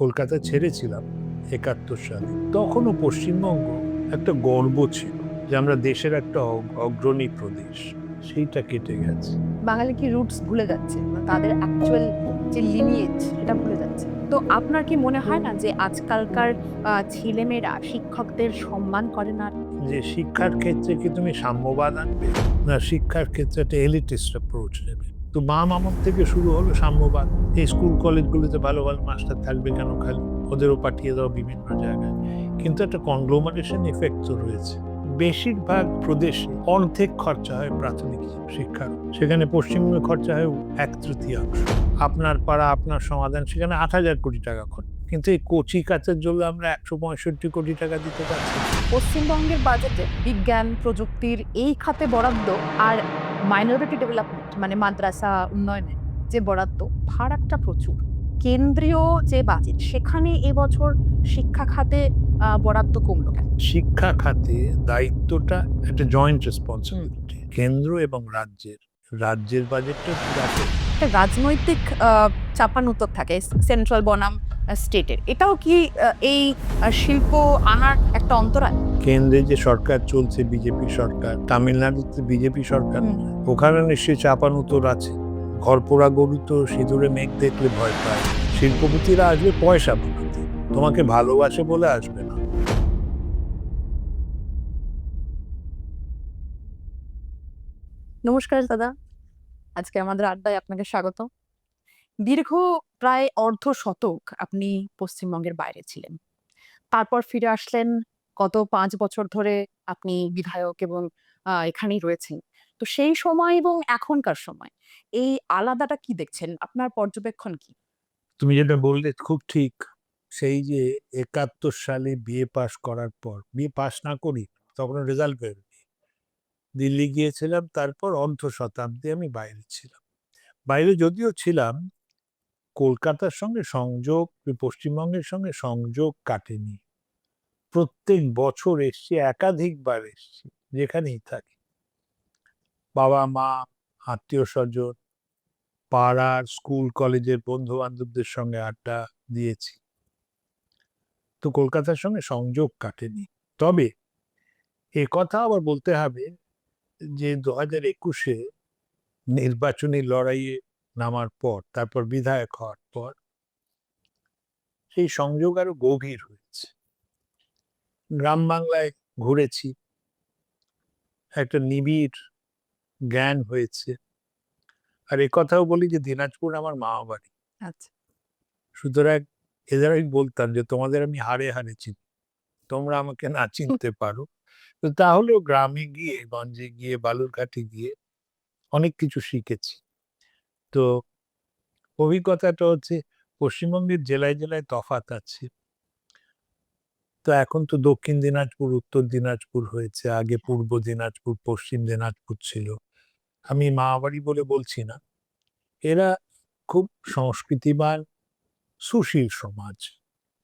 কলকাতা ছেড়েছিলাম ৭১ সালে, তখনও পশ্চিমবঙ্গ একটা গর্ব ছিল যে আমরা দেশের একটা অগ্রণী প্রদেশ। সেইটা কেটে গেছে। বাঙালি কি রুটস ভুলে যাচ্ছে? মানে তাদের অ্যাকচুয়াল যে লিনিয়েজ সেটা ভুলে যাচ্ছে। তো আপনার কি মনে হয় না যে আজকালকার ছেলেমেয়েরা শিক্ষকদের সম্মান করে না? যে শিক্ষার ক্ষেত্রে কি তুমি সাম্যবাদ আনবে, না শিক্ষার ক্ষেত্রে একটা এলিটিস্ট অ্যাপ্রোচ নেবে? তো বাম আমল থেকে শুরু হলো সাম্যবাদ। এই স্কুল কলেজগুলোতে ভালো ভালো মাস্টার থাকবে কেন খালি? ওদেরও পাঠিয়ে দাও বিভিন্ন জায়গায়। কিন্তু একটা কনগ্লোমারেশন ইফেক্ট তো রয়েছে। বেশিরভাগ প্রদেশে অর্ধেক খরচা হয় প্রাথমিক শিক্ষার, সেখানে পশ্চিমবঙ্গে খরচা হয় 1/3। আপনার পাড়া আপনার সমাধান, সেখানে ৮,০০০ কোটি টাকা খরচ। কিন্তু এই কচি কাঁচার জন্য আমরা ১৬৫ কোটি টাকা দিতে পারছি না। পশ্চিমবঙ্গের বাজেটে বিজ্ঞান, প্রযুক্তির এই খাতে বরাদ্দ আর মাইনরিটি ডেভেলপমেন্ট মানে মাদ্রাসা উন্নয়নে যে বরাদ্দ, ফারাকটা প্রচুর। কেন্দ্রীয় যে বাজেট সেখানে এবছর শিক্ষা খাতে বরাদ্দ কমলো কেন? শিক্ষা খাতে দায়িত্বটা একটা জয়েন্ট রেসপন্সিবিলিটি, কেন্দ্র এবং রাজ্যের। রাজ্যের বাজেটটা রাখে। একটা রাজনৈতিক চাপানুতর থাকে সেন্ট্রাল বনাম স্টেটের। এটাও কি এই শিল্প আনার একটা অন্তরায়? কেন্দ্রে যে সরকার চলছে বিজেপি সরকার, তামিলনাড়ুতে বিজেপি সরকার, ওখানে নিশ্চয়ই চাপানুতোর আছে। ঘরপোড়া গরু তো সিঁদুরে মেঘ দেখলে ভয় পায়। শিল্পপতিরা আসবে পয়সা বানাতে, তোমাকে ভালোবাসে বলে আসবে না। নমস্কার দাদা। আজকে আমাদের আড্ডায় আপনাকে স্বাগত। দীর্ঘ প্রায় অর্ধ শতক আপনি পশ্চিমবঙ্গের বাইরে ছিলেন। তারপর ফিরে আসলেন। গত ৫ বছর ধরে আপনি বিধায়ক এবং এখানেই রয়েছেন। তো সেই সময় এবং এখনকার সময় এই আলাদাটা কি দেখছেন? আপনার পর্যবেক্ষণ কি? তুমি যেটা বললে খুব ঠিক। সেই যে ৭১ সালে বিএ পাস করার পর, বিএ পাস না করি তখন রেজাল্ট বেরোয়নি, দিল্লি গিয়েছিলাম। তারপর অর্ধ শতাব্দী আমি বাইরে ছিলাম। বাইরে যদিও ছিলাম, কলকাতার সঙ্গে সংযোগ, পশ্চিমবঙ্গের সঙ্গে সংযোগ কাটেনি। প্রত্যেক বছর এসছি, একাধিকবার এসছি, যেখানেই থাকি। বাবা মা, আত্মীয় স্বজন, পাড়ার স্কুল কলেজের বন্ধু বান্ধবদের সঙ্গে আড্ডা দিয়েছি। তো কলকাতার সঙ্গে সংযোগ কাটেনি। তবে এ কথা আবার বলতে হবে যে ২০২১-এ নির্বাচনী লড়াইয়ে নামার পর, তারপর বিধায়ক হওয়ার পর সেই সংযোগ আরো গভীর হয়েছে। গ্রাম বাংলায় ঘুরেছি, একটা নিবিড় জ্ঞান হয়েছে। আর কথাও বলি যে দিনাজপুর আমার মামা বাড়ি। আচ্ছা। সুতরাং এদের আমি বলতাম যে তোমাদের আমি হাড়ে হাড়ে চিনি, তোমরা আমাকে না চিনতে পারো। তো তাহলেও গ্রামে গিয়ে, গঞ্জে গিয়ে, বালুরঘাটে গিয়ে অনেক কিছু শিখেছি। তো অভিজ্ঞতাটা হচ্ছে পশ্চিমবঙ্গের জেলায় জেলায় তফাৎ আছে। তো এখন তো দক্ষিণ দিনাজপুর, উত্তর দিনাজপুর হয়েছে। আগে পূর্ব দিনাজপুর, পশ্চিম দিনাজপুর ছিল। আমি মামাবাড়ি বলে বলছি না। এরা খুব সংস্কৃতিবান, সুশীল সমাজ।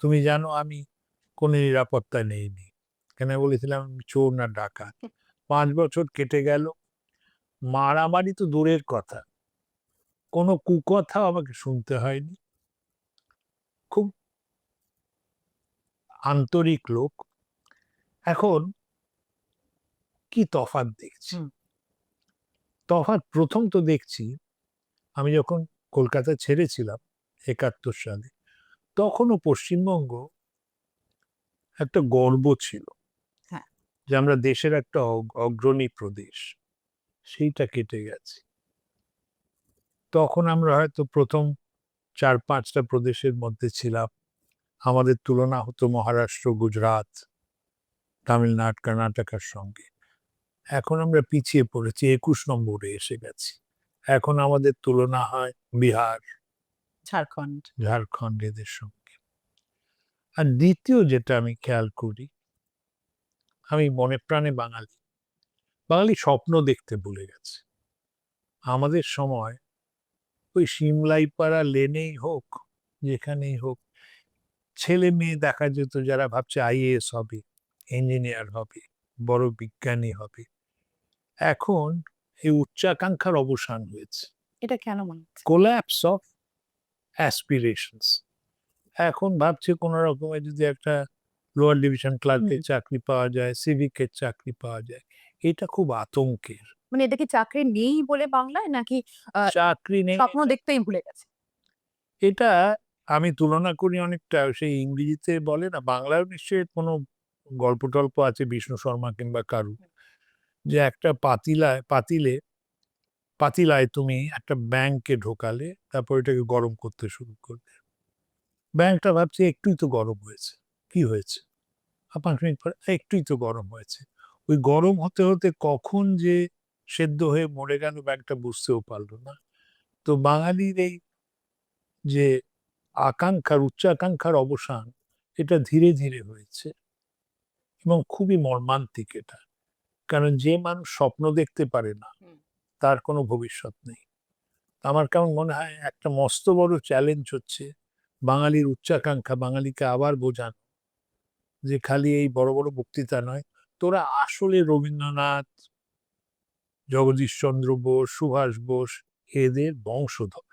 তুমি জানো আমি কোনো নিরাপত্তা নেইনি। কেন বলেছিলাম আমি চোর না ডাকাত। ৫ বছর কেটে গেল, মারামারি তো দূরের কথা, কোনো কুকথাও আমাকে শুনতে হয়নি। খুব আন্তরিক লোক। এখন কি তফাৎ দেখছি? তফাৎ প্রথম তো দেখছি, আমি যখন কলকাতা ছেড়েছিলাম ৭১ সালে, তখনও পশ্চিমবঙ্গ একটা গর্ব ছিল হ্যাঁ। যে আমরা দেশের একটা অগ্রণী প্রদেশ। সেইটা কেটে গেছে। তখন আমরা হয়তো প্রথম ৪-৫টা প্রদেশের মধ্যে ছিলাম। আমাদের তুলনা হতো মহারাষ্ট্র, গুজরাট, তামিলনাড়ু, কর্ণাটকের সঙ্গে। এখন আমরা পিছিয়ে পড়েছি, ২১ নম্বরে এসে গেছি। এখন আমাদের তুলনা হয় বিহার, ঝাড়খণ্ড। ঝাড়খণ্ড এদের সঙ্গে। আর দ্বিতীয় যেটা আমি খেয়াল করি, আমি মনে প্রাণে বাঙালি। বাঙালি স্বপ্ন দেখতে ভুলে গেছে। আমাদের সময় ওই সিমলাইপাড়া লেনেই হোক, যেখানেই হোক, ছেলে মেয়ে দেখা যেত যারা ভাবছে আইএএস হবে, ইঞ্জিনিয়ার হবে, বড় বিজ্ঞানী হবে। এখন এই উচ্চাকাঙ্ক্ষার অবসান হয়েছে। এটা কেন মনে হচ্ছে? Collapse of aspirations. এখন ভাবছি কোনো রকমে যদি একটা লোয়ার ডিভিশন ক্লার্কের চাকরি পাওয়া যায়, সিভিকের চাকরি পাওয়া যায়। এটা খুব আতঙ্কের। মানে এটা কি চাকরি নেই বলে বাংলায়, নাকি চাকরি নেই স্বপ্ন দেখতেই ভুলে গেছে? এটা আমি তুলনা করি অনেকটা সেই ইংরেজিতে বলে না, বাংলায়ও নিশ্চয়ই কোনো গল্প-টল্প আছে বিষ্ণু শর্মা কিংবা কারুর। যে একটা পাতিলায় তুমি একটা ব্যাঙকে ঢোকালে, তারপর এটাকে গরম করতে শুরু করলে। ব্যাঙটা ভাবছে একটুই তো গরম হয়েছে। কি হয়েছে? ৫ মিনিট পরে একটুই তো গরম হয়েছে। ওই গরম হতে, হতে কখন যে সেদ্ধ হয়ে মরে গেল ব্যাঙটা বুঝতেও পারল না। তো বাঙালির এই যে উচ্চাকাঙ্ক্ষার অবসান, এটা ধীরে, ধীরে হয়েছে এবং খুবই মর্মান্তিক এটা। কারণ যে মানুষ স্বপ্ন দেখতে পারে না, তার কোনো ভবিষ্যৎ নেই। আমার কেমন মনে হয় একটা মস্ত বড় চ্যালেঞ্জ হচ্ছে বাঙালির উচ্চাকাঙ্ক্ষা, বাঙালিকে আবার বোঝানো যে খালি এই বড়, বড় বক্তৃতা নয়, তোরা আসলে রবীন্দ্রনাথ, জগদীশচন্দ্র বোস, সুভাষ বোস এদের বংশধর।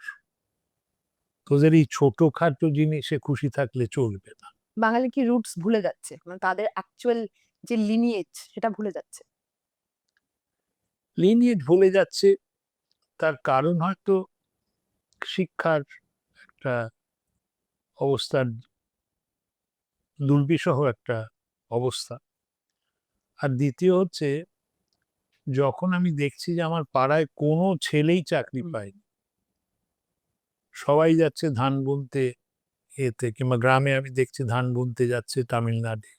তোদের এই ছোটখাটো জিনিসে খুশি থাকলে চলবে না। বাঙালি কি রুটস ভুলে যাচ্ছে? মানে তাদের অ্যাকচুয়াল যে লিনিয়েজ সেটা ভুলে যাচ্ছে? লিনিয়েজ ভুলে যাচ্ছে, তার কারণ হয়তো শিক্ষার একটা অবস্থার দুর্বিষহ একটা অবস্থা। আর দ্বিতীয় হচ্ছে যখন আমি দেখছি যে আমার পাড়ায় কোনো ছেলেই চাকরি পায়নি। সবাই যাচ্ছে ধান বুনতে এতে, কিংবা গ্রামে আমি দেখছি ধান বুনতে যাচ্ছে তামিলনাড়ে,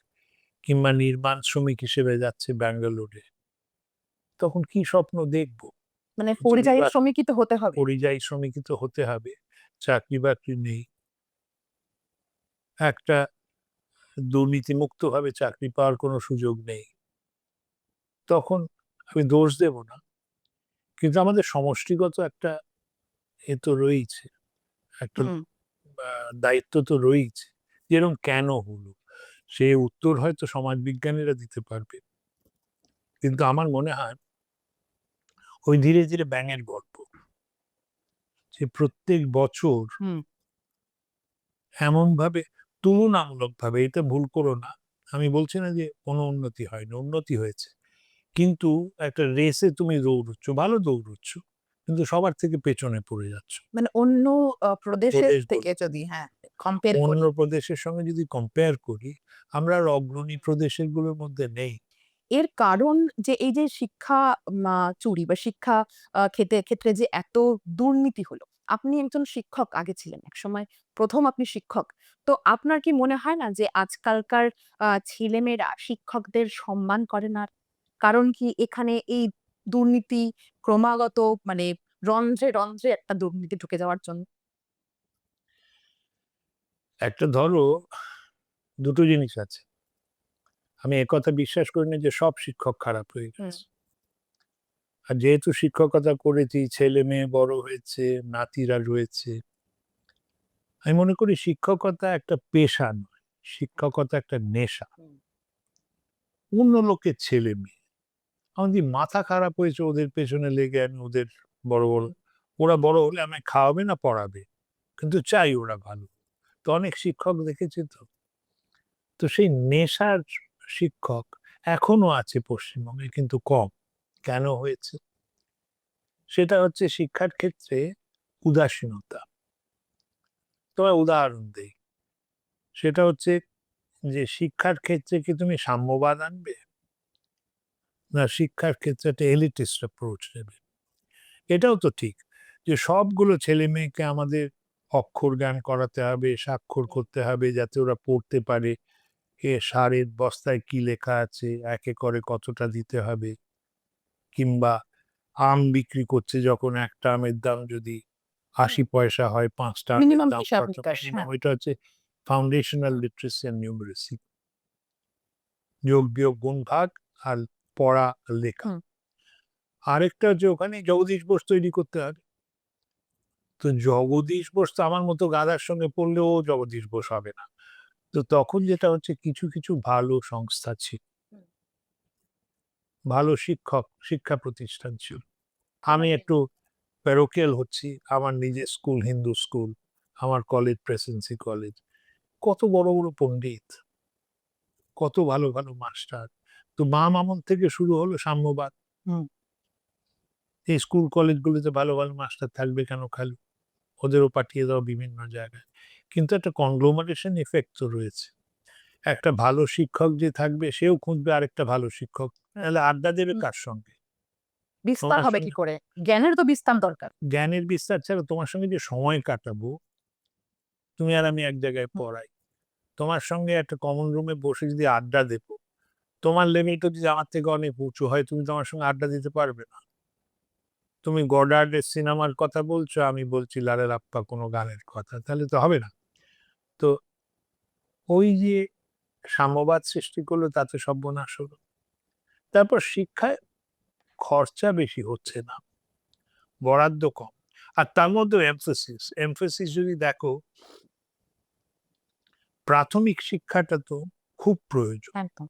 কিংবা নির্মাণ শ্রমিক হিসেবে যাচ্ছে ব্যাঙ্গালোরে। তখন কি স্বপ্ন দেখব? মানে যদি পরিযায়ী বা শ্রমিকই তো হতে হবে। পরিযায়ী শ্রমিকই তো হতে হবে। চাকরি-বাকরি নেই। একটা দুর্নীতিমুক্তভাবে চাকরি পাওয়ার কোনো সুযোগ নেই। তখন আমি দোষ দেব না। কিন্তু আমাদের সমষ্টিগত একটা তো রয়েইছে। একটা হুম। দায়িত্ব তো রয়েইছে। যে এরকম কেন হলো? সে উত্তর হয়তো সমাজবিজ্ঞানীরা দিতে পারবে। কিন্তু আমার মনে হয় ওই ধীরে, ধীরে ব্যাঙের গল্প। যে প্রত্যেক বছর হুম। এমনভাবে তুলনামূলকভাবে, এটা ভুল করো না। আমি বলছি না যে কোনো উন্নতি হয়নি, উন্নতি হয়েছে। কিন্তু একটা রেসে তুমি দৌড়চ্ছ, ভালো দৌড়চ্ছ। কিন্তু সবার থেকে পেছনে পড়ে যাচ্ছ। মানে অন্য প্রদেশের থেকে প্রদেশগুলো। যদি কম্পেয়ার অন্য করি, প্রদেশের সঙ্গে যদি কম্পেয়ার করি, আমরা আর অগ্রণী প্রদেশের গুলোর মধ্যে নেই। এর কারণ যে এই যে শিক্ষা চুরি বা শিক্ষা ক্ষেত্রে যে এত দুর্নীতি হলো। আপনি একজন শিক্ষক আগে ছিলেন একসময়, ১ম আপনি শিক্ষক। তো আপনার কি মনে হয় না যে আজকালকার ছেলেমেয়েরা শিক্ষকদের সম্মান করে না? কারণ কি এখানে এই দুর্নীতি ক্রমাগত, মানে রন্ধ্রে, রন্ধ্রে একটা দুর্নীতি ঢুকে যাওয়ার জন্য? একটা ধরো, দুটো জিনিস আছে। আমি একথা বিশ্বাস করি না যে সব শিক্ষক খারাপ হয়ে হুম। গেছে। আর যেহেতু শিক্ষকতা করেছি, ছেলে-মেয়ে বড় হয়েছে, নাতিরা রয়েছে। আমি মনে করি শিক্ষকতা একটা পেশা নয়, শিক্ষকতা একটা নেশা। হুম। অন্য লোকের ছেলে-মেয়ে। আমার যে মাথা খারাপ হয়েছে ওদের পেছনে লেগে, আমি ওদের বড়, বড় ওরা বড় হলে আমায় খাওয়াবে না পড়াবে। কিন্তু চাই ওরা ভালো। তো অনেক শিক্ষক দেখেছি তো। তো সেই নেশার শিক্ষক এখনো আছে পশ্চিমবঙ্গে, কিন্তু কম। কেন হয়েছে? সেটা হচ্ছে শিক্ষার ক্ষেত্রে উদাসীনতা। তোমায় উদাহরণ দেই। সেটা হচ্ছে যে শিক্ষার ক্ষেত্রে কি তুমি সাম্যবাদ আনবে? না শিক্ষার ক্ষেত্রে একটা elitist approach নেবে? এটাও তো ঠিক যে সবগুলো ছেলেমেয়েকে আমাদের অক্ষর জ্ঞান করাতে হবে, স্বাক্ষর করতে হবে যাতে ওরা পড়তে পারে। সারের বস্তায় কি লেখা আছে, ১ একরে কতটা দিতে হবে, কিংবা আম বিক্রি করছে যখন একটা আমের দাম যদি ৮০ পয়সা হয়, ৫ টা আমের মিনিমাম দাম হিসাব কত নিকাশ। মিনিমাম, হ্যাঁ। এটা হচ্ছে ফাউন্ডেশনাল লিটারেসি অ্যান্ড নিউমেরেসি। যোগ, বিয়োগ, গুণ, ভাগ আর পড়া, লেখা। হুম। আরেকটা হচ্ছে ওখানে জগদীশ বোস তৈরি করতে হবে। তো জগদীশ বোস তো আমার মতো গাধার সঙ্গে পড়লেও জগদীশ বোস হবে না। তো তখন যেটা হচ্ছে কিছু, কিছু ভালো সংস্থা ছিল। হুম। ভালো শিক্ষা প্রতিষ্ঠান ছিল। আমি একটু প্যারোকিয়াল হচ্ছি। আমার নিজের স্কুল হিন্দু স্কুল, আমার কলেজ প্রেসিডেন্সি কলেজ। কত বড় বড় পণ্ডিত, কত ভালো ভালো মাস্টার। তো বাম আমল থেকে শুরু হলো সাম্যবাদ। হুম। এই স্কুল কলেজগুলোতে ভালো ভালো মাস্টার থাকবে কেন খালি? ওদেরও পাঠিয়ে দাও বিভিন্ন জায়গায়। কিন্তু একটা কনগ্লোমারেশন ইফেক্ট তো রয়েছে। একটা ভালো শিক্ষক যে থাকবে সেও খুঁজবে আরেকটা ভালো শিক্ষক। নাহলে আড্ডা দেবে হুম। কার সঙ্গে? বিস্তার তোমার হবে কি সঙ্গে। করে? জ্ঞানের তো বিস্তার দরকার। জ্ঞানের বিস্তার ছাড়া তোমার সঙ্গে যে সময় কাটাবো, তুমি আর আমি এক জায়গায় হুম। পড়াই। তোমার সঙ্গে একটা কমন রুমে বসে যদি আড্ডা দেব, তোমার লেভেলটা যদি আমার থেকে অনেক উঁচু হয়, তুমি তো আমার সঙ্গে আড্ডা দিতে পারবে না। তুমি গডার্ডের সিনেমার কথা বলছো, আমি বলছি লারে লাপ্পা কোনো গানের কথা। তাহলে তো হবে না। তো ওই যে সাম্যবাদ সৃষ্টি করলো তাতে সর্বনাশ হলো। তারপর শিক্ষায় খরচা বেশি হচ্ছে না, বরাদ্দ কম। আর তার মধ্যেও এমফেসিস যদি দেখো, প্রাথমিক শিক্ষাটা তো খুব প্রয়োজন। একদম।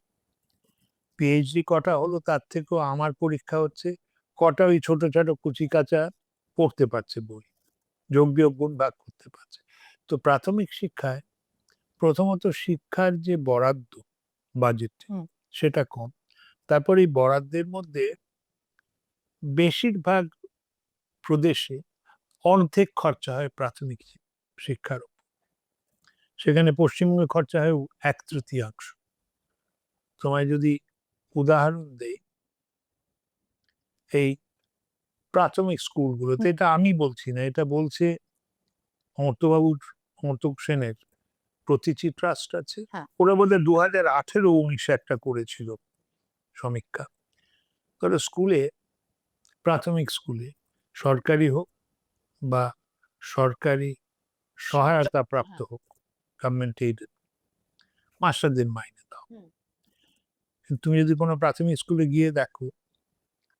পিএইচডি কটা হলো তার থেকেও আমার পরীক্ষা হচ্ছে কটা ওই ছোট ছোট কুচি কাঁচা পড়তে পারছে বই, যোগ বিয়োগ গুণ ভাগ করতে পারছে। তো প্রাথমিক শিক্ষায় প্রথমত শিক্ষার যে বরাদ্দ বাজেট, হুম। সেটা কম। তারপর এই বরাদ্দের মধ্যে বেশিরভাগ প্রদেশে অর্ধেক খরচা হয় প্রাথমিক শিক্ষার উপর। সেখানে পশ্চিমবঙ্গে খরচা হয় 1/3। তোমায় যদি উদাহরণ দেই, এই প্রাথমিক স্কুলগুলোতে, হুম। এটা আমি বলছি না, এটা বলছে অমর্ত্যবাবুর, অমর্ত্য সেনের প্রতীচি ট্রাস্ট আছে। হ্যাঁ। ওরা বোধহয় 2018-19 একটা করেছিল সমীক্ষা। তাহলে স্কুলে, প্রাথমিক স্কুলে সরকারি হোক বা সরকারি সহায়তা প্রাপ্ত হ্যাঁ। হোক, গভর্নমেন্ট এইডেড, মাস্টারদের মাইনে দাও। হুম। কিন্তু তুমি যদি কোনো প্রাথমিক স্কুলে গিয়ে দেখো,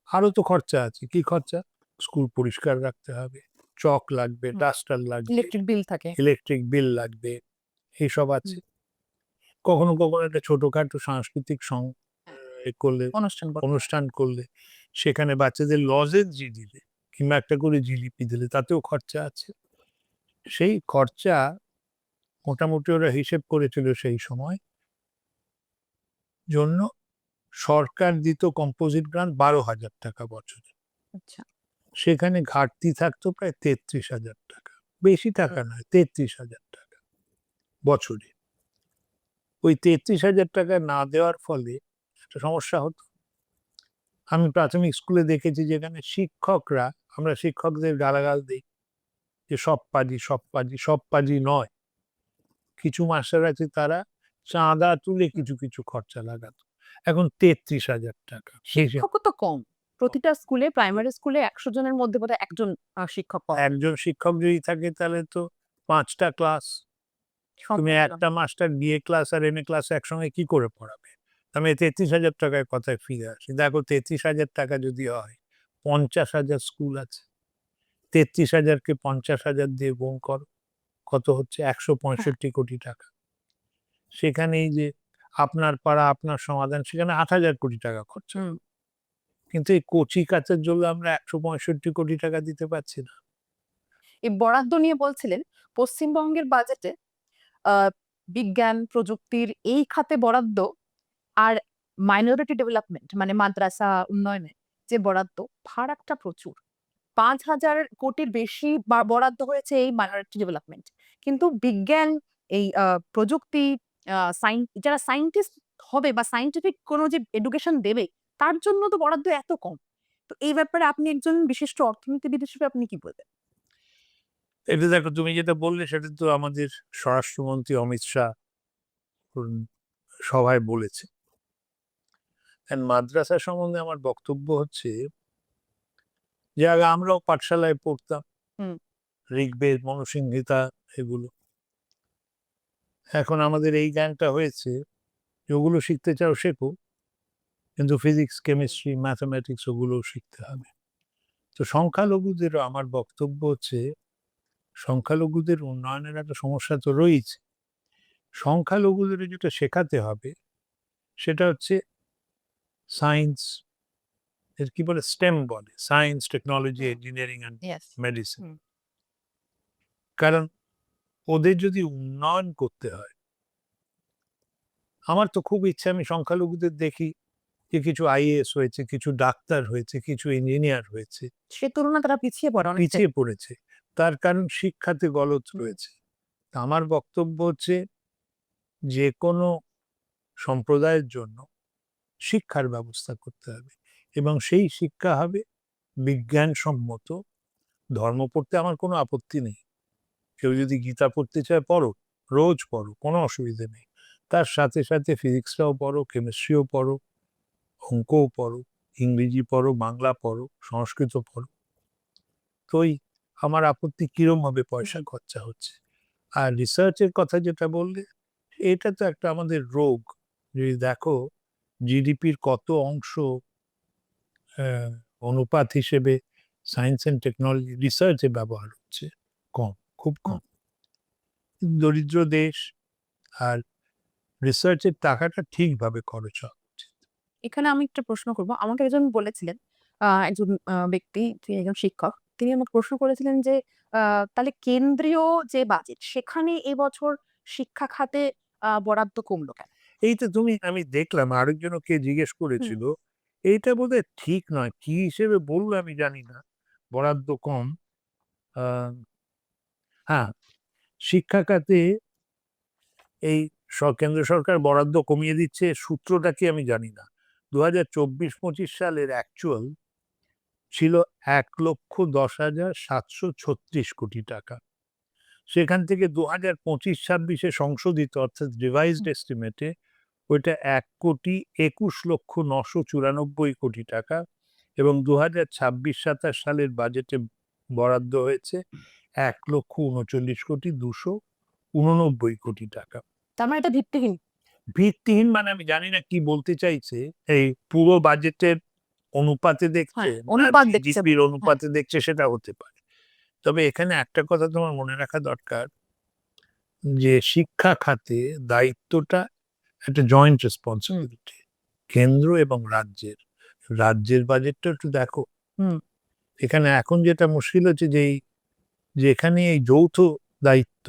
আরো তো খরচা আছে। কি খরচা? স্কুল পরিষ্কার রাখতে হবে, চক লাগবে, হুম। ডাস্টার লাগবে, ইলেকট্রিক বিল থাকে। ইলেকট্রিক বিল লাগবে, এইসব আছে। হুম। কখনো কখনো একটা ছোটখাটো সাংস্কৃতিক হ্যাঁ। করলে, অনুষ্ঠান করতে হয়। অনুষ্ঠান করলে, সেখানে বাচ্চাদের লজেন্সি দিলে কিংবা একটা করে জিলিপি দিলে তাতেও খরচা আছে। সেই খরচা মোটামুটি ওরা হিসেব করেছিল সেই সময়, জন্য সরকার দিত কম্পোজিট গ্রান্ট 12,000 টাকা বছরে। আচ্ছা। সেখানে ঘাটতি থাকতো প্রায় 33,000 টাকা। বেশি টাকা নয়, 33,000 টাকা বছরে। ওই 33,000 টাকা না দেওয়ার ফলে একটা সমস্যা হতো। আমি প্রাথমিক স্কুলে দেখেছি যেখানে শিক্ষকরা, আমরা শিক্ষকদের গালাগাল দিই যে সব পাজি, সব পাজি, সব পাজি নয়। কিছু মাস্টার আছে তারা চাঁদা তুলে হুম। কিছু কিছু খরচা লাগাতো। এখন 33,000 টাকা। বেশি। শিক্ষকও তো কম। প্রতিটা স্কুলে, প্রাইমারি স্কুলে ১০০ জনের মধ্যে বোধহয় ১ জন শিক্ষক পাওয়া যায়। একজন শিক্ষক যদি থাকে তাহলে তো 5টা ক্লাস। তুমি সম্পূর্ণ। একটা মাস্টার বিএ ক্লাস আর এমএ ক্লাস একসঙ্গে কি করে পড়াবে? আমি 33,000 টাকার কথায় ফিরে আসি। দেখো 33,000 টাকা যদি হয়, 50,000 স্কুল আছে। 33,000 কে 50,000 দিয়ে গুণ করো। কত হচ্ছে? হ্যাঁ। 165 কোটি টাকা। সেখানে এই যে আপনার পাড়া আপনার সমাধান, সেখানে 8,000 কোটি টাকা খরচা হুম। হলো। কিন্তু এই কচি কাঁচার জন্য আমরা 165 কোটি টাকা দিতে পারছি না। এই বরাদ্দ নিয়ে বলছিলেন, পশ্চিমবঙ্গের বাজেটে আ বিজ্ঞান, প্রযুক্তির এই খাতে বরাদ্দ আর মাইনরিটি ডেভেলপমেন্ট মানে মাদ্রাসা উন্নয়নে যে বরাদ্দ, ফারাকটা প্রচুর। ৫,০০০ কোটির বেশি বরাদ্দ হয়েছে এই মাইনরিটি ডেভেলপমেন্ট। কিন্তু বিজ্ঞান, এই প্রযুক্তি, যারা সায়েন্টিস্ট হবে বা সায়েন্টিফিক কোনো যে এডুকেশন দেবে, তার জন্য তো বরাদ্দ এত কম। তো এই ব্যাপারে আপনি একজন বিশিষ্ট অর্থনীতিবিদ হিসেবে আপনি কি বলবেন? এটা দেখো, তুমি যেটা বললে সেটা তো আমাদের স্বরাষ্ট্রমন্ত্রী অমিত শাহ উম সভায় বলেছে। মাদ্রাসা সম্বন্ধে আমার বক্তব্য হচ্ছে যে আগে আমরাও পাঠশালায় পড়তাম হুম। ঋগ্বেদ, মনুসংহিতা, এগুলো। এখন আমাদের এই জ্ঞানটা হয়েছে যে ওগুলো শিখতে চাও শেখো, কিন্তু ফিজিক্স, কেমিস্ট্রি, ম্যাথমেটিক্স ওগুলোও শিখতে হবে। তো সংখ্যালঘুদেরও আমার বক্তব্য হচ্ছে, সংখ্যালঘুদের উন্নয়নের একটা সমস্যা তো রয়েছে। সংখ্যালঘুদের যেটা শেখাতে হবে সেটা হচ্ছে সায়েন্স, এর কি বলে, স্টেম বলে, science, technology, hmm. Engineering and yes. Medicine. Hmm. কারণ ওদের যদি উন্নয়ন করতে হয়, আমার তো খুব ইচ্ছে আমি সংখ্যালঘুদের দেখি যে কিছু আইএএস হয়েছে, কিছু ডাক্তার হয়েছে, কিছু ইঞ্জিনিয়ার হয়েছে, সে তুলনায় তারা পিছিয়ে পড়ে অনেকটাই। পিছিয়ে পড়েছে। তার কারণ শিক্ষাতে গলদ হুম। রয়েছে। তা আমার বক্তব্য হচ্ছে যে কোনো সম্প্রদায়ের জন্য শিক্ষার ব্যবস্থা করতে হবে এবং সেই শিক্ষা হবে বিজ্ঞানসম্মত। ধর্ম পড়তে আমার কোনো আপত্তি নেই, কেউ যদি গীতা পড়তে চায় পড়ো, রোজ পড়ো, কোনো অসুবিধে নেই। তার সাথে সাথে ফিজিক্সটাও পড়ো, কেমিস্ট্রিও পড়ো, অঙ্কও পড়ো, ইংরেজি পড়ো, বাংলা পড়ো, সংস্কৃত পড়ো। তো আমার আপত্তি কিরম ভাবে পয়সা খরচা হচ্ছে। আর রিসার্চের কথা যেটা বললে, এটা তো একটা আমাদের রোগ। যদি দেখো জিডিপির কত অংশ আহ, অনুপাত হিসেবে সায়েন্স অ্যান্ড টেকনোলজি রিসার্চে ব্যবহার হচ্ছে, কম, খুব কম। দরিদ্র দেশ, আর রিসার্চের টাকাটা ঠিকভাবে খরচ হওয়া উচিত। এখানে আমি একটা প্রশ্ন করব। আমাকে একজন বলেছিলেন, একজন ব্যক্তি, তিনি একজন শিক্ষক। তিনি আমাকে প্রশ্ন করেছিলেন যে, তাহলে কেন্দ্রীয় যে বাজেট, সেখানে এবছর শিক্ষা খাতে বরাদ্দ কমলো কেন? এইটা আমি দেখলাম আরেকজনও কে জিজ্ঞেস হুম। করেছিল, এইটা বোধহয় ঠিক নয়, কি হিসেবে বললো আমি জানি না, বরাদ্দ কম। আহ, হ্যাঁ, শিক্ষা খাতে এই কেন্দ্র সরকার বরাদ্দ কমিয়ে দিচ্ছে, সূত্রটা কি আমি জানি না। 2024-25 সালের অ্যাকচুয়াল ছিল 1,10,736 কোটি টাকা। সেখান থেকে 2025-26 সংশোধিত অর্থাৎ রিভাইজড এস্টিমেটে ওইটা 1,21,09,94 কোটি টাকা, এবং 2026-27 সালের বাজেটে বরাদ্দ হয়েছে 1,39,289 কোটি টাকা। তার মানে এটা ভিত্তিহীন। ভিত্তিহীন মানে আমি জানি না কি বলতে চাইছে। এই পুরো বাজেটের অনুপাতে দেখছে, হ্যাঁ, অনুপাত দেখছে। জিডিপির হ্যাঁ। অনুপাতে দেখছে, সেটা হতে পারে। তবে এখানে একটা কথা তোমার মনে রাখা দরকার, যে শিক্ষা খাতে দায়িত্বটা একটা জয়েন্ট রেসপন্সিবিলিটি, কেন্দ্র এবং রাজ্যের। রাজ্যের বাজেটটা একটু দেখো। হুম। এখানে এখন যেটা মুশকিল হচ্ছে যে যেখানে এই যৌথ দায়িত্ব,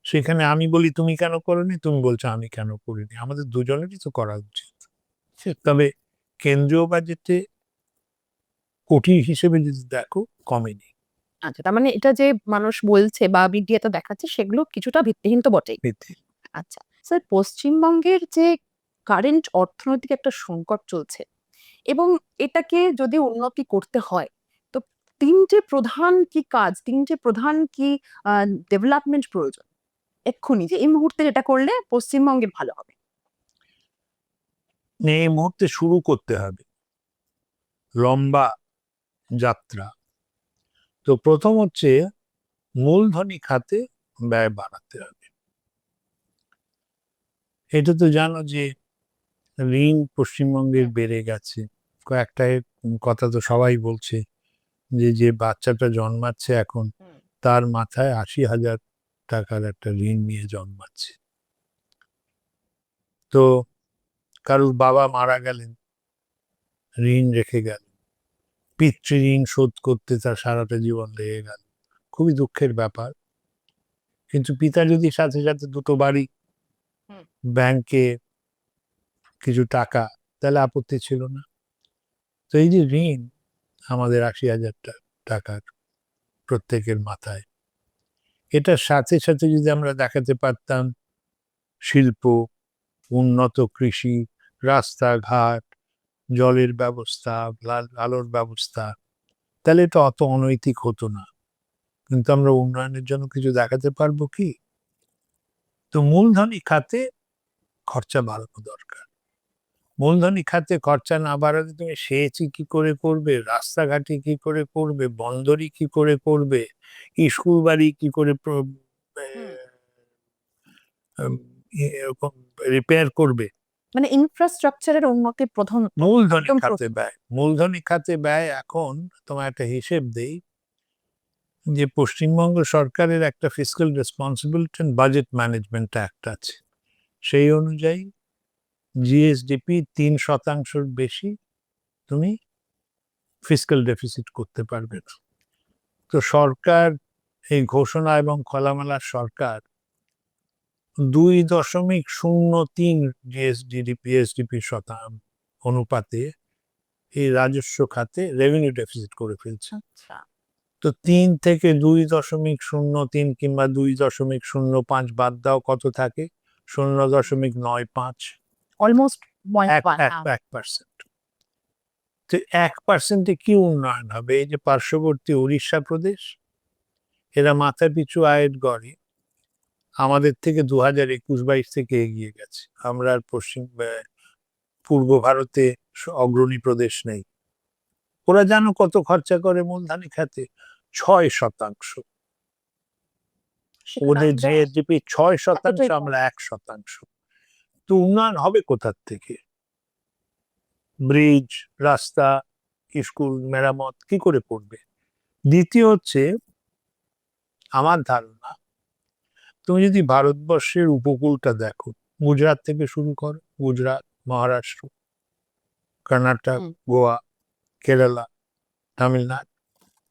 সেখানে আমি বলি তুমি কেন করোনি, তুমি বলছো আমি কেন করিনি, আমাদের দুজনেরই তো করা উচিত। তবে কেন্দ্রীয় বাজেটে কোটি হিসেবে যদি দেখো, কমেনি। আচ্ছা, তার মানে এটা যে মানুষ বলছে বা মিডিয়াতে দেখাচ্ছে, সেগুলো কিছুটা ভিত্তিহীন তো বটেই। ভিত্তি আচ্ছা স্যার, পশ্চিমবঙ্গের যে কারেন্ট অর্থনৈতিক একটা সংকট চলছে, এবং এটাকে যদি উন্নতি করতে হয়, তো তিনটে প্রধান কি কাজ, তিনটে প্রধান কি ডেভেলপমেন্ট প্রয়োজন এক্ষুনি, যে এই মুহূর্তে যেটা করলে পশ্চিমবঙ্গের ভালো হবে? এই মুহূর্তে শুরু করতে হবে লম্বা যাত্রা। তো প্রথম হচ্ছে মূলধনী খাতে ব্যয় বাড়াতে হবে। এটা তো জানো যে ঋণ পশ্চিমবঙ্গের বেড়ে গেছে। কয়েকটা কথা তো সবাই বলছে যে যে বাচ্চাটা জন্মাচ্ছে এখন, তার মাথায় 80,000 টাকার একটা ঋণ নিয়ে জন্মাচ্ছে। তো কারুর বাবা মারা গেলেন, ঋণ রেখে গেল, পিতৃ ঋণ শোধ করতে তার সারাটা জীবন লেগে গেল, খুবই দুঃখের ব্যাপার। কিন্তু পিতা যদি সাথে সাথে দুটো বাড়ি, হুম। ব্যাংকে কিছু টাকা, তাহলে আপত্তি ছিল না। তো এই যে ঋণ আমাদের 80,000 টাকার প্রত্যেকের মাথায়, এটার সাথে সাথে যদি আমরা দেখাতে পারতাম শিল্প, উন্নত কৃষি, রাস্তাঘাট, জলের ব্যবস্থা, আলোর ব্যবস্থা, তাহলে এটা অত অনৈতিক হতো না। কিন্তু আমরা উন্নয়নের জন্য কিছু দেখাতে পারবো কি? তো মূলধনী খাতে খরচা বাড়ানো দরকার। মূলধনী খাতে খরচা না বাড়ালে তুমি সেচই কি করে করবে, রাস্তাঘাটই কি করে করবে, বন্দরই কি করে করবে, স্কুল বাড়ি কি করে এরকম রিপেয়ার করবে? মানে ইনফ্রাস্ট্রাকচারের উন্নতি প্রধান, মূলধনী একদম খাতে ব্যয়, মূলধনী খাতে ব্যয়। এখন তোমার একটা হিসেব দেই, যে পশ্চিমবঙ্গ সরকারের একটা fiscal responsibility and budget management act আছে। সেই অনুযায়ী জিএসডিপি 3% বেশি তুমি ফিসক্যাল ডেফিসিট করতে পারবে না। তো সরকার এই ঘোষণা এবং খোলামেলা সরকার 2.03 জিএসডিপি অনুপাতে এই রাজস্ব খাতে রেভিনিউ ডেফিসিট করে ফেলছে। আচ্ছা। তো 3 থেকে 2.03 কিংবা 2.05 বাদ দাও, কত থাকে? 0.95। অলমোস্ট এক 1%। তো 1%-এ কি উন্নয়ন হবে? এই যে পার্শ্ববর্তী উড়িষ্যা প্রদেশ, এরা মাথা পিছু আয়ের গড়ে আমাদের থেকে 2021-22 থেকে এগিয়ে গেছে। আমরা আর পূর্ব ভারতে অগ্রণী প্রদেশ নেই। ওরা জানো কত খরচা করে মূলধনী খাতে? 6%। ওদের জিএসডিপি 6%, আমরা 1%। তো উন্নয়ন হবে কোথার থেকে? ব্রিজ, রাস্তা, স্কুল মেরামত কি করে করবে? দ্বিতীয় হচ্ছে, আমার ধারণা, তুমি যদি ভারতবর্ষের উপকূলটা দেখো, গুজরাট থেকে শুরু করো, গুজরাট, মহারাষ্ট্র, কর্ণাটক, গোয়া, কেরালা, তামিলনাড়ু,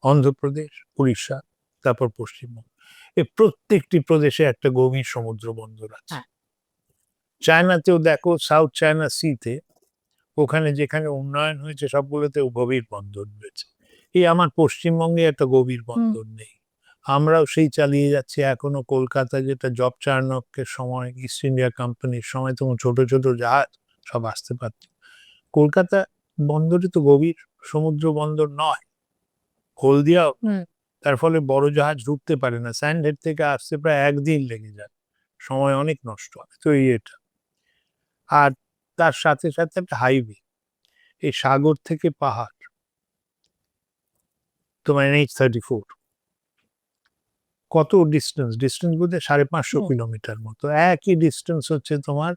অন্ধ্রপ্রদেশ, উড়িষ্যা, তারপর পশ্চিমবঙ্গ, এই প্রত্যেকটি প্রদেশে একটা গভীর সমুদ্র বন্দর আছে। চায়নাতেও দেখো, সাউথ চায়না সিতে, ওখানে যেখানে উন্নয়ন হয়েছে সবগুলোতে গভীর বন্দর রয়েছে। এই আমার পশ্চিমবঙ্গে একটা গভীর বন্দর নেই। আমরাও সেই চালিয়ে যাচ্ছি এখনো। কলকাতা, যেটা জব চার্নকের সময়, ইস্ট ইন্ডিয়া কোম্পানির সময়, তখন ছোট ছোট জাহাজ সব আসতে পারত। কলকাতা বন্দরে তো গভীর সমুদ্র বন্দর নয়, হলদিয়াও। তার ফলে বড় জাহাজ ঢুকতে পারে না। স্যান্ডহেড থেকে আসতে প্রায় 1 দিন লেগে যায়, সময় অনেক নষ্ট হয়। তো এটা, আর তার সাথে সাথে একটা হাইওয়ে, এই সাগর থেকে পাহাড়, তোমার NH-34, কত ডিস্টেন্স বোধ হয় 550 কিলোমিটার মতো। একই ডিস্টেন্স হচ্ছে তোমার,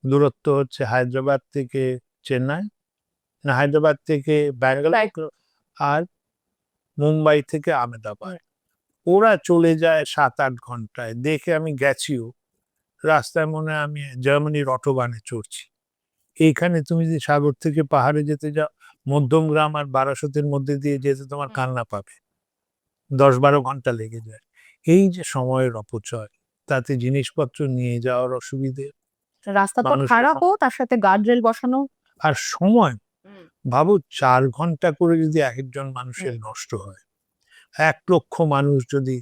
দূরত্ব হচ্ছে হায়দ্রাবাদ থেকে চেন্নাই, না হায়দ্রাবাদ থেকে ব্যাঙ্গালোর, আর মুম্বাই থেকে আহমেদাবাদ। ওরা চলে যায় 7-8 ঘন্টায়। দেখে আমি গেছিও, রাস্তায় মনে হয় আমি জার্মানির অটোবানে চড়ছি। এইখানে তুমি যদি সাগর থেকে পাহাড়ে যেতে যাও, মধ্যমগ্রাম আর বারাসতের মধ্যে দিয়ে যেতে তোমার কান্না পাবে, 10-12 ঘন্টা লেগে যায়। এই যে সময়ের অপচয়, তাতে জিনিসপত্র নিয়ে যাওয়ার অসুবিধে, রাস্তা তো খারাপ, তার সাথে গার্ডরেল বসানো, আর সময়। ভাবো 4 ঘন্টা করে যদি একজন মানুষের নষ্ট হয়, 1 লক্ষ মানুষ যদি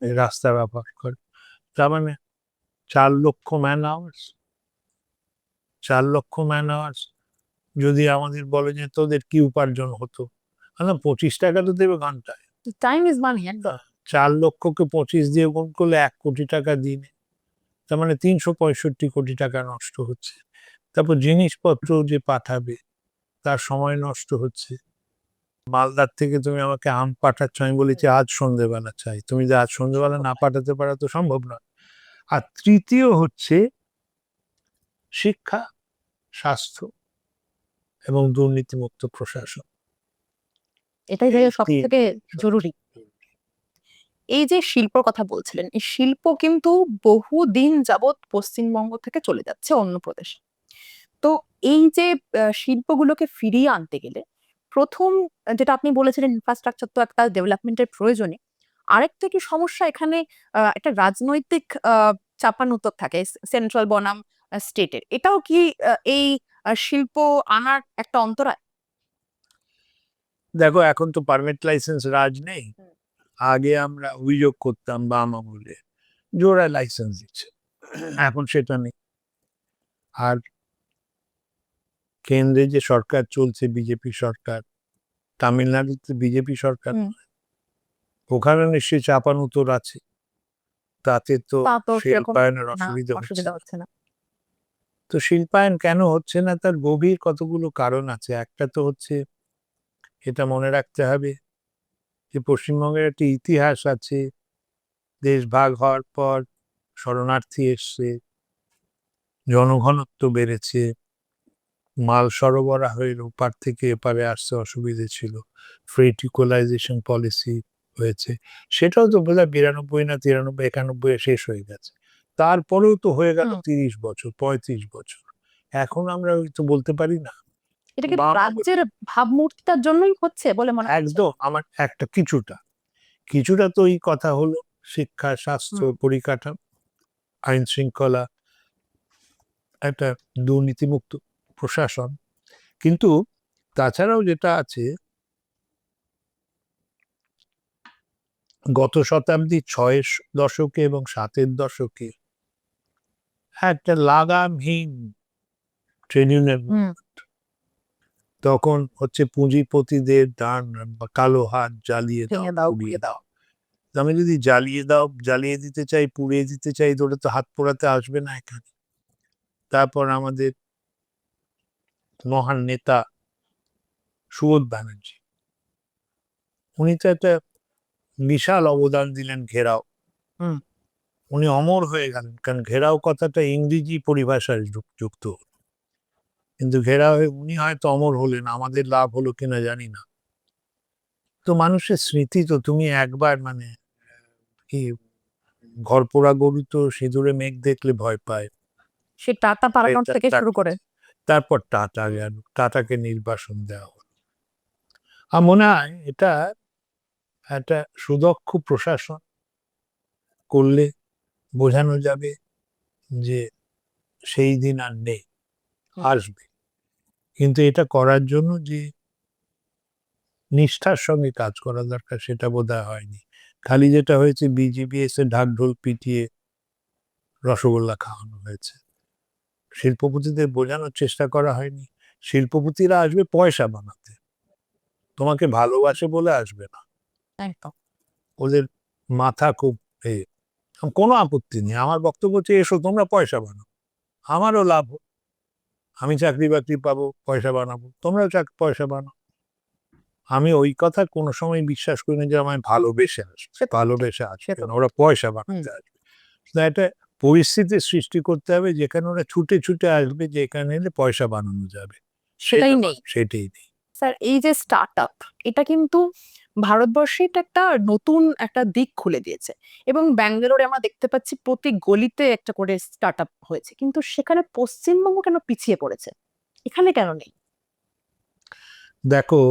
রাস্তা ব্যবহার করে, তার মানে 4 লক্ষ ম্যান আওয়ার্স। 4 লক্ষ ম্যান আওয়ার্স যদি আমাদের বলে যে তোদের কি উপার্জন হতো, 25 টাকা তো দেবে ঘন্টায়। টাইম ইজ মানি একদম। 4 লক্ষকে 25 দিয়ে গুণ করলে 1 কোটি টাকা দিনে, তার মানে 365 কোটি টাকা নষ্ট হচ্ছে। তারপর জিনিসপত্র যে পাঠাবে, তার সময় নষ্ট হচ্ছে। মালদার থেকে তুমি আমাকে আম পাঠাচ্ছ, আমি বলেছি আজ সন্ধ্যেবেলা চাই, তুমি যে আজ সন্ধ্যেবেলা না পাঠাতে পারা তো সম্ভব নয়। আর তৃতীয় হচ্ছে শিক্ষা, স্বাস্থ্য এবং দুর্নীতিমুক্ত প্রশাসন। এটাই সব থেকে জরুরি। এই যে শিল্পর কথা বলছিলেন, এই শিল্প কিন্তু বহুদিন যাবৎ পশ্চিমবঙ্গ থেকে চলে যাচ্ছে অন্য প্রদেশে। তো এই যে শিল্পগুলোকে ফিরিয়ে আনতে গেলে প্রথম যেটা আপনি বলেছিলেন, ইনফ্রাস্ট্রাকচার তো একটা ডেভেলপমেন্টের প্রয়োজনে। আরেকটা কি সমস্যা এখানে, একটা রাজনৈতিক চাপানুতর থাকে সেন্ট্রাল বনাম স্টেটের। এটাও কি এই শিল্প আনার একটা অন্তরায়? দেখো, এখন তো পারমিট লাইসেন্স রাজ নেই। আগে আমরা অভিযোগ করতাম বাম আমলে যে ওরা লাইসেন্স দিচ্ছে, এখন সেটা নেই। আর কেন্দ্রে যে সরকার চলছে, বিজেপি সরকার, তামিলনাড়ুতে বিজেপি সরকার, ওখানে নিশ্চয়ই চাপানুতোর আছে, তাতে তো শিল্পায়নের অসুবিধা হচ্ছে না। তো শিল্পায়ন কেন হচ্ছে না, তার গভীর কতগুলো কারণ আছে। একটা তো হচ্ছে, এটা মনে রাখতে হবে যে পশ্চিমবঙ্গের একটা ইতিহাস আছে। দেশ ভাগ হওয়ার পর শরণার্থী এসছে, জনঘনত্ব বেড়েছে, মাল সরবরাহের ওপার থেকে এপারে আসতে অসুবিধে ছিল, ফ্রেট ইকুয়ালাইজেশন পলিসি হয়েছে। সেটাও তো বোধ হয় 92 না 93, 91 শেষ হয়ে গেছে। তারপরেও তো হয়ে গেল 30 বছর, 35 বছর। এখন আমরা তো বলতে পারি না। এটা কি রাজ্যের ভাবমূর্তিটার জন্যই হচ্ছে বলে মনে হয়? একদম, আমার একটা কিছুটা তো এই কথা হলো শিক্ষা, স্বাস্থ্য, পরিকাঠামো। আইন শৃঙ্খলা, একটা দুর্নীতিমুক্ত প্রশাসন। কিন্তু তাছাড়াও যেটা আছে, গত শতাব্দীর ৬-এর দশকে এবং ৭-এর দশকে একটা লাগামহীন ট্রেড ইউনিয়ন, তখন হচ্ছে পুঁজিপতিদের ডান বা কালো হাত, জ্বালিয়ে দাও, ভেঙে দাও, পুড়িয়ে ঘুরিয়ে দাও। দাও। আমি যদি জ্বালিয়ে দাও, জ্বালিয়ে দিতে চাই, পুড়িয়ে দিতে চাই, তোরা তো হাত পোড়াতে আসবে না এখানে। তারপর আমাদের মহান নেতা সুবোধ ব্যানার্জি, উনি তো একটা বিশাল অবদান দিলেন ঘেরাও। হুম। উনি অমর হয়ে গেলেন, কারণ ঘেরাও কথাটা ইংরেজি পরিভাষায় যুক্ত। কিন্তু ঘেরাও উনি হয়তো অমর হলেন, আমাদের লাভ হলো কিনা জানি না। তো মানুষের স্মৃতি তো, তুমি একবার মানে কি, ঘর পোড়া গরু তো সিঁদুরে মেঘ দেখলে ভয় পায়। সে টাটা প্যারাগন থেকে শুরু করে তারপর টাটা গেল, টাটাকে নির্বাসন দেওয়া হলো। আমার মনে হয় এটা একটা সুদক্ষ প্রশাসন করলে বোঝানো যাবে যে সেই দিন আর নেই, আসবে। কিন্তু এটা করার জন্য যে নিষ্ঠার সঙ্গে কাজ করা দরকার, সেটা বোধহয় হয়নি। খালি যেটা হয়েছে, বিজিবি এসে ঢাক ঢোল পিটিয়ে রসগোল্লা খাওয়ানো হয়েছে। শিল্পপতিদের বোঝানোর চেষ্টা করা হয়নি। শিল্পপতিরা আসবে পয়সা বানাতে, তোমাকে ভালোবাসে বলে আসবে না। একদম। ওদের মাথা খুব কোনো আপত্তি নেই। আমার বক্তব্য হচ্ছে, এসো তোমরা পয়সা বানাও, আমারও লাভ হোক, আমি চাকরি বাকরি পাবো, পয়সা বানাবো, তোমরাও পয়সা বানাও। আমি ওই কথা কোনো সময় বিশ্বাস করি না যে আমায় ভালোবেসে আসবে, ভালোবেসে আসবে না, ওরা পয়সা বানাতে আসবে। একটা পরিস্থিতির সৃষ্টি করতে হবে যেখানে ওরা ছুটে ছুটে আসবে, যে এখানে এলে পয়সা বানানো যাবে। সেটাই নেই। সেটাই নেই। স্যার, এই যে স্টার্টআপ, এটা কিন্তু ভারতবর্ষে এটা একটা নতুন একটা দিক খুলে দিয়েছে, এবং ব্যাঙ্গালোরে আমরা দেখতে পাচ্ছি প্রতি গলিতে একটা করে স্টার্টআপ হয়েছে, কিন্তু সেখানে পশ্চিমবঙ্গ কেন পিছিয়ে পড়েছে, এখানে কেন নেই? দেখো,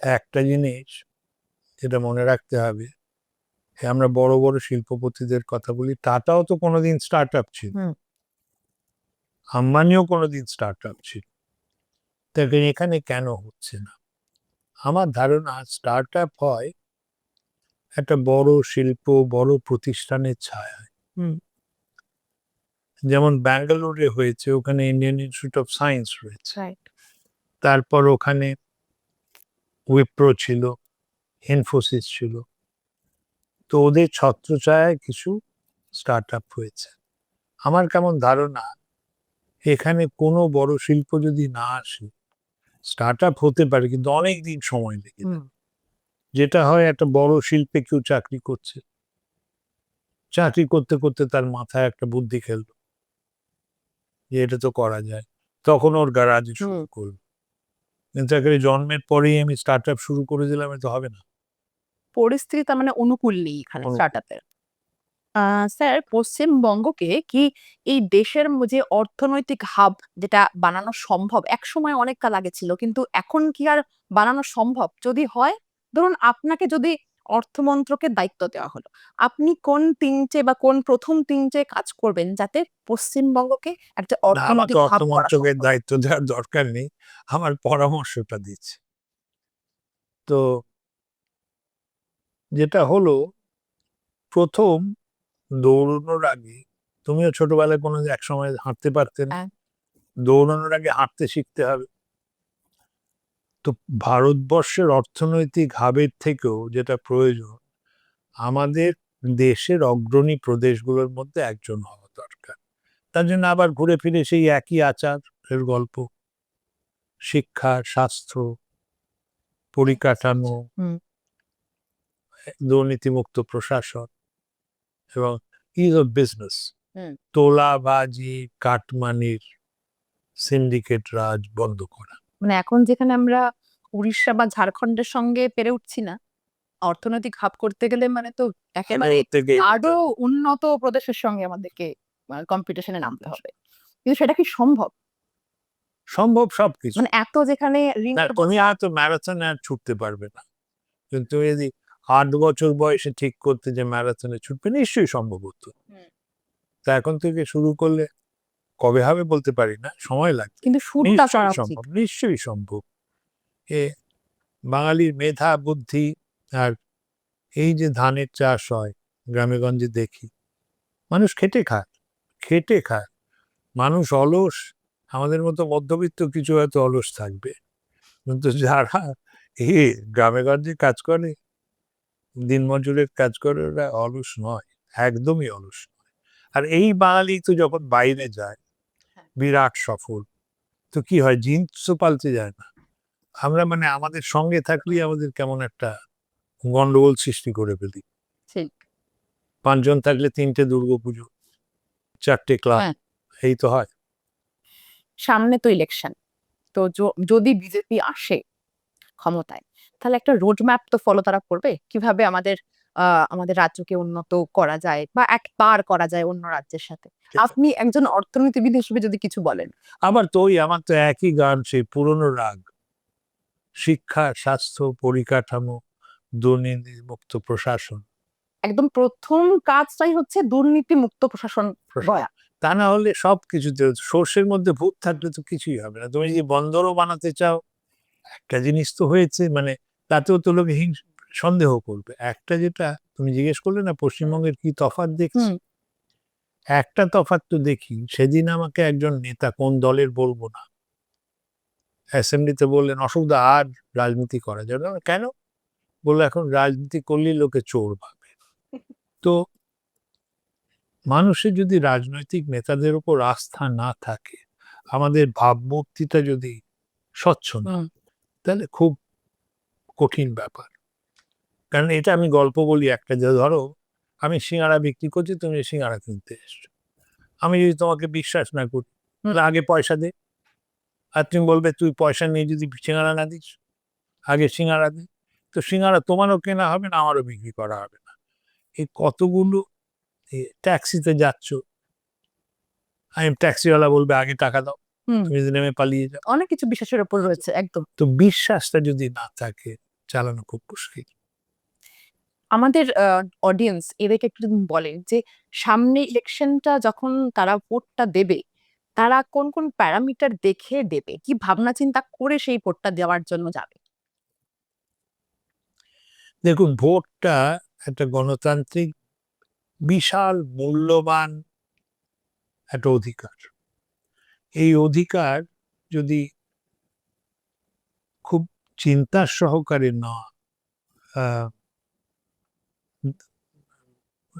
একটা জিনিস যেটা মনে রাখতে হবে, আমরা বড় বড় শিল্পপতিদের কথা বলি, টাটাও তো কোনোদিন স্টার্টআপ ছিল, আম্বানিও কোনোদিন স্টার্টআপ ছিল। দেখেন এখানে কেন হচ্ছে না? আমার ধারণা স্টার্টআপ হয় একটা বড় শিল্প, বড় প্রতিষ্ঠানের ছায়ায়। যেমন ব্যাঙ্গালোরে হয়েছে, ওখানে ইন্ডিয়ান ইনস্টিটিউট অফ সায়েন্স রয়েছে, তারপর ওখানে উইপ্রো ছিল, ইনফোসিস ছিল। তো ওদের ছত্রছায়ায় কিছু স্টার্টআপ হয়েছে। আমার কেমন ধারণা, এখানে কোনো বড় শিল্প যদি না আসে, স্টার্টআপ হতে পারে কিন্তু অনেক দিন সময় লেগে যাবে। যেটা হয়, একটা বড় শিল্পে কেউ চাকরি করছে, চাকরি করতে করতে তার মাথায় একটা বুদ্ধি খেললো যে এটা তো করা যায়, তখন ওর গ্যারাজে শুরু করলো। কিন্তু একেবারে জন্মের পরেই আমি স্টার্টআপ শুরু করে দিলাম, এটা হবে না। পরিস্থিতি তার মানে অনুকূল নেই এখানে স্টার্টআপের। স্যার, পশ্চিমবঙ্গকে কি এই দেশের যে অর্থনৈতিক হাব যেটা বানানো সম্ভব, একসময় অনেক কাল আগে ছিল, কিন্তু এখন কি আর বানানো সম্ভব? যদি হয়, ধরুন আপনাকে যদি অর্থমন্ত্রকের দায়িত্ব দেওয়া হলো, আপনি কোন তিনটে বা কোন প্রথম তিনটে কাজ করবেন যাতে পশ্চিমবঙ্গকে একটা না, আমার তো অর্থনৈতিক হাব করা অর্থমন্ত্রকের সম্ভব? দায়িত্ব দেওয়ার দরকার নেই, আমার পরামর্শটা দিচ্ছে। তো যেটা হলো, প্রথম দৌড়ানোর আগে, তুমিও ছোটবেলায় কোনো এক সময় হাঁটতে পারতে না, হ্যাঁ। দৌড়ানোর আগে হাঁটতে শিখতে হবে। তো ভারতবর্ষের অর্থনৈতিক হাবের থেকেও যেটা প্রয়োজন, আমাদের দেশের অগ্রণী প্রদেশগুলোর মধ্যে একজন হওয়া দরকার। তার জন্য আবার ঘুরে ফিরে সেই একই আচারের গল্প, শিক্ষা, স্বাস্থ্য, পরিকাঠামো, দুর্নীতিমুক্ত প্রশাসন এবং ইজ অফ বিজনেস, তোলাবাজি, কাটমানির সিন্ডিকেট রাজ বন্ধ করা। মানে এখন যেখানে আমরা উড়িষ্যা বা ঝাড়খণ্ডের সঙ্গে পেরে উঠছি না, অর্থনৈতিক হাব করতে গেলে মানে তো একেবারে আরো উন্নত প্রদেশের সঙ্গে আমাদেরকে কম্পিটিশনে নামতে হবে, কিন্তু সেটা কি সম্ভব? সম্ভব সবকিছু। মানে এত যেখানে ঋণ, তুমি হয়তো ম্যারাথনে আর ছুটতে পারবে না, কিন্তু তুমি যদি 8 বছর বয়সে ঠিক করতে যে ম্যারাথনে ছুটবে, নিশ্চয়ই সম্ভব হতো। তা এখন থেকে শুরু করলে কবে হবে বলতে পারি না, সময় লাগবে। কিন্তু শুরুটা করা নিশ্চয়ই উচিত। সম্ভব, নিশ্চয়ই সম্ভব। এ বাঙালির মেধা বুদ্ধি আর এই যে ধানের চাষ হয় গ্রামে গঞ্জে দেখি, মানুষ খেটে খায়, খেটে খায়। মানুষ অলস, আমাদের মতো মধ্যবিত্ত কিছু হয়তো অলস থাকবে, কিন্তু যারা এই গ্রামে গঞ্জে কাজ করে, দিনমজুরের কাজ করে, ওরা অলস নয়, একদমই অলস নয়। আর এই বাঙালি তো যখন বাইরে যায় বিরাট সফল, তো কি হয়, জিন্স তো পাল্টে যায় না। আমরা মানে আমাদের সঙ্গে থাকলেই আমাদের কেমন একটা গন্ডগোল সৃষ্টি করে ফেলি। ঠিক। 5 জন থাকলে 3টে দুর্গাপুজো, 4টে ক্লাব, হ্যাঁ। এই তো হয়। সামনে তো ইলেকশন। তো যদি বিজেপি আসে ক্ষমতায়, তাহলে একটা রোড ম্যাপ তো ফলো তারা করবে। কিভাবে আমাদের রাজ্যকে উন্নত করা যায় বা একবার করা যায় অন্য রাজ্যের সাথে। আপনি একজন অর্থনীতিবিদ হিসেবে যদি কিছু বলেন। আমার তো একই গান, সেই পুরনো রাগ। শিক্ষা, স্বাস্থ্য, পরিকাঠামো, দুর্নীতিমুক্ত প্রশাসন। একদম ১ম কাজটাই হচ্ছে দুর্নীতিমুক্ত প্রশাসন গড়া। তা না হলে সবকিছুতে সর্ষের মধ্যে ভূত থাকলে তো কিছুই হবে না। তুমি যদি বন্দরও বানাতে চাও, একটা জিনিস তো হয়েছে, মানে তাতেও তো লোক সন্দেহ করবে। একটা যেটা তুমি জিজ্ঞেস করলে না, পশ্চিমবঙ্গের কি তফাৎ দেখছি, হুম। একটা তফাৎ তো দেখি। সেদিন আমাকে একজন নেতা, কোন দলের বলবো না, অ্যাসেম্বলিতে বললেন, অশোকদা আর রাজনীতি করা যাবে না। কেন? বললো, এখন রাজনীতি করলেই লোকে চোর ভাবে। তো মানুষের যদি রাজনৈতিক নেতাদের উপর আস্থা না থাকে, আমাদের ভাবমূর্তিটা যদি স্বচ্ছ না, হুম। তাহলে খুব কঠিন ব্যাপার। কারণ এটা আমি গল্প বলি একটা, যে ধরো আমি সিঙ্গারা বিক্রি করছি, তুমি সিঙ্গারা কিনতে এসছো, আমি যদি তোমাকে বিশ্বাস না করি, তাহলে আগে পয়সা দে। আর তুমি বলবে, তুই পয়সা নিয়ে যদি সিঙ্গারা না দিস, আগে সিঙ্গারা দে। তো সিঙ্গারা তোমারও কেনা হবে না, আমারও বিক্রি করা হবে না। এই কতগুলো, ট্যাক্সিতে যাচ্ছ, আমি ট্যাক্সিওয়ালা বলবে, আগে টাকা দাও, হুম। তুমি যদি নেমে পালিয়ে যাও। অনেক কিছু বিশ্বাসের উপর রয়েছে একদম। তো বিশ্বাসটা যদি না থাকে, চালানো খুব মুশকিল। আমাদের অডিয়েন্স এদেরকে একটু যদি বলেন যে সামনে ইলেকশনটা যখন তারা ভোটটা দেবে, তারা কোন কোন প্যারামিটার দেখে দেবে? কি ভাবনা চিন্তা করে সেই ভোটটা দেওয়ার জন্য যাবে? দেখুন, ভোটটা একটা গণতান্ত্রিক বিশাল মূল্যবান একটা অধিকার। এই অধিকার যদি খুব চিন্তার সহকারে না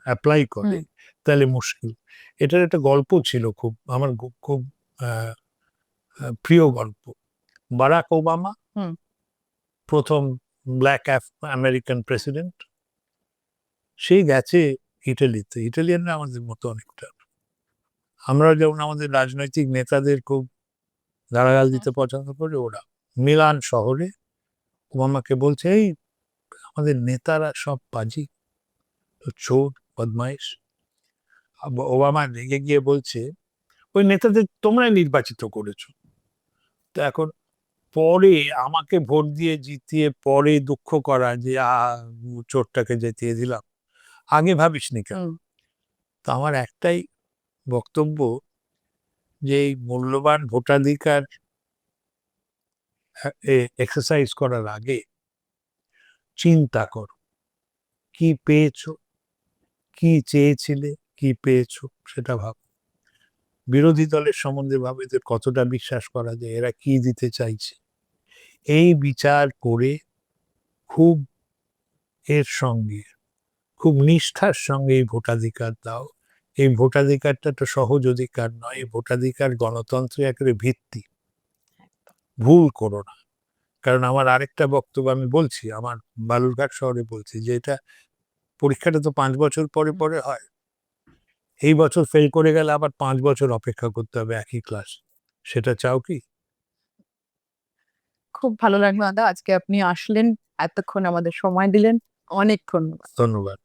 অ্যাপ্লাই করে, তাহলে মুশকিল। এটার একটা গল্প ছিল, খুব আমার খুব আহ, প্রিয় গল্প। বারাক ওবামা, হুম। প্রথম ব্ল্যাক আমেরিকান প্রেসিডেন্ট, সে গেছে ইটালিতে। ইটালিয়ানরা আমাদের মতো অনেকটা। আমরা যেমন আমাদের রাজনৈতিক নেতাদের খুব গালাগাল দিতে পছন্দ করি, ওরা মিলান শহরে ওবামাকে বলছে, এই আমাদের নেতারা সব পাজি, চোর, বদমাইশ। ওবামা রেগে গিয়ে বলছে, ওই নেতাদের তোমরাই নির্বাচিত করেছো, তো এখন পরে আমাকে ভোট দিয়ে জিতিয়ে পরে দুঃখ করা যে চোরটাকে জিতিয়ে দিলাম, আগে ভাবিসনি কেন? তো আমার একটাই বক্তব্য, যে এই মূল্যবান ভোটাধিকার এক্সারসাইজ করার আগে চিন্তা করো, কি পেয়েছো, কি চেয়েছিলে, কি পেয়েছো, সেটা ভাবো। বিরোধী দলের সম্বন্ধে ভাবে, এদের কতটা বিশ্বাস করা যায়, এরা কি দিতে চাইছে, এই বিচার করে খুব এর সঙ্গে, খুব নিষ্ঠার সঙ্গে এই ভোটাধিকার দাও। এই ভোটাধিকারটা তো সহজ অধিকার নয়, এই ভোটাধিকার গণতন্ত্রের একেবারে ভিত্তি। ভুল করো না। কারণ আমার আরেকটা বক্তব্য আমি বলছি, আমার বালুরঘাট শহরে বলছি, যে এটা পরীক্ষাটা তো 5 বছর পরে পরে হয়। এই বছর ফেল করে গেলে আবার 5 বছর অপেক্ষা করতে হবে একই ক্লাস। সেটা চাও কি? খুব ভালো লাগলো দাদা, আজকে আপনি আসলেন, এতক্ষণ আমাদের সময় দিলেন। অনেক ধন্যবাদ। ধন্যবাদ।